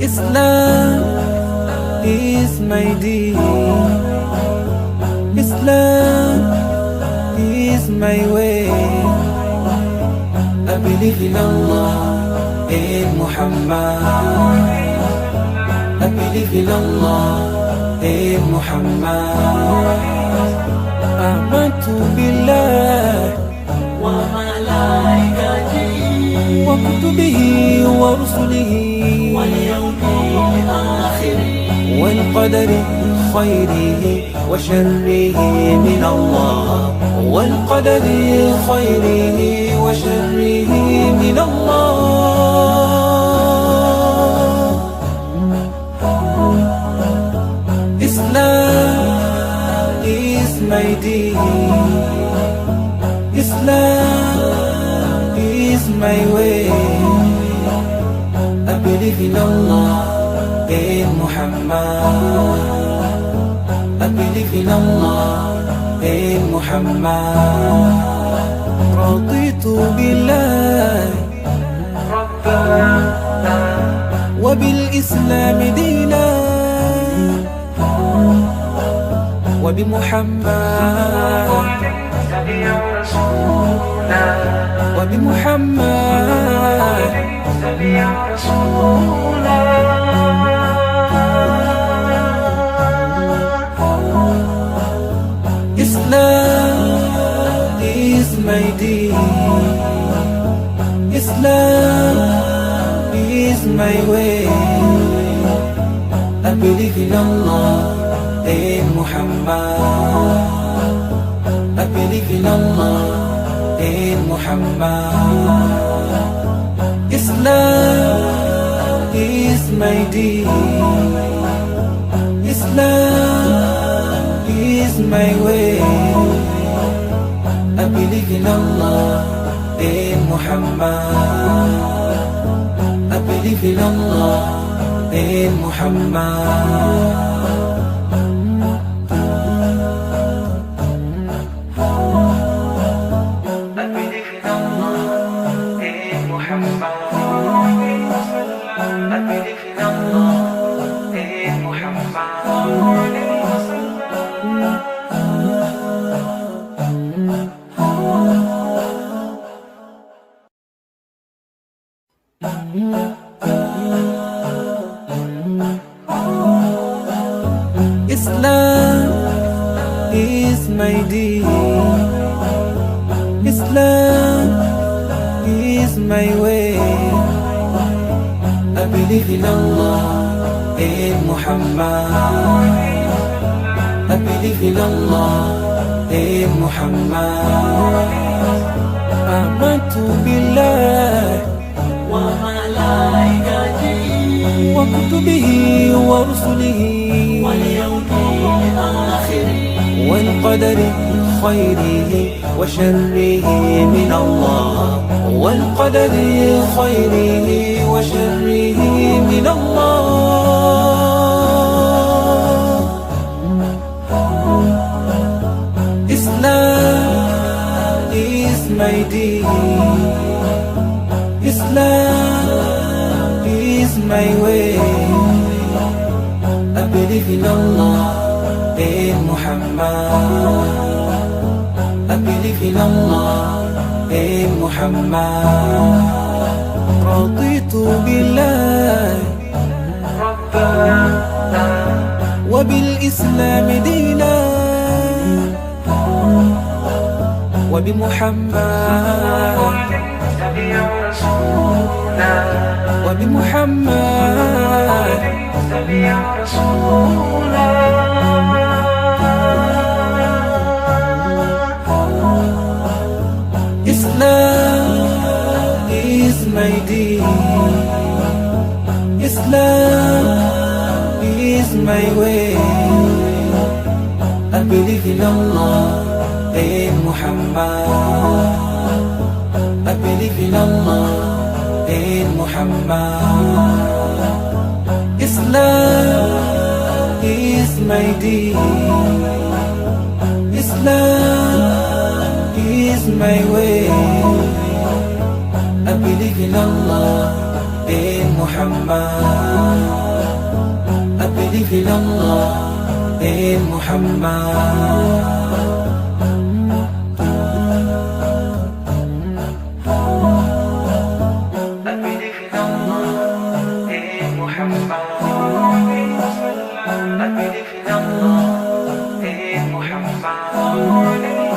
Islam is my deen. Islam is my way. I believe in Allah, in Muhammad. I believe in Allah, in Muhammad. Amantu billah wa malaikatihi wa kutubihi wa rusulihi wal yawmil akhir wal qadari khayrihi wa sharrihi min Allah, wal qadari khayrihi wa sharrihi min Allah. Islam is my deen. Islam is my way. I believe in Allah, in Muhammad. I believe in Allah, in Muhammad. Raditu billah Rabbana wa bil Islam dina wa bi Muhammad wa bi Muhammad. Islam is my deen. Islam is my way. I believe in Allah, in Muhammad. I believe in Allah, in Muhammad. Islam is my deen. Islam is my way. I believe in Allah, in Muhammad. I believe in Allah, in Muhammad. Islam is my deen. Islam is my way. I believe in Allah, in Muhammad. I believe in Allah, in Muhammad. Amantu billah wa malaikatihi wa kutubihi wa rusulihi wal yawmil akhir wal qadari khayrihi wa sharrihi min Allah, wal qadari khayrihi wa sharrihi min Allah. Islam is my deen. Islam is my way. I believe in Allah, in Muhammad. I believe in Allah, in Muhammad. Raditu billah Rabbana wa bil Islam dina wa bi Muhammad wa bi Muhammad. Islam is my deen. Islam is my way. I believe in Allah, in Muhammad. I believe in Allah, in Muhammad. Islam is my deen. Islam is my way. believe in Allah, in Muhammad. I believe in Allah, in Muhammad. I believe in Allah, in Muhammad.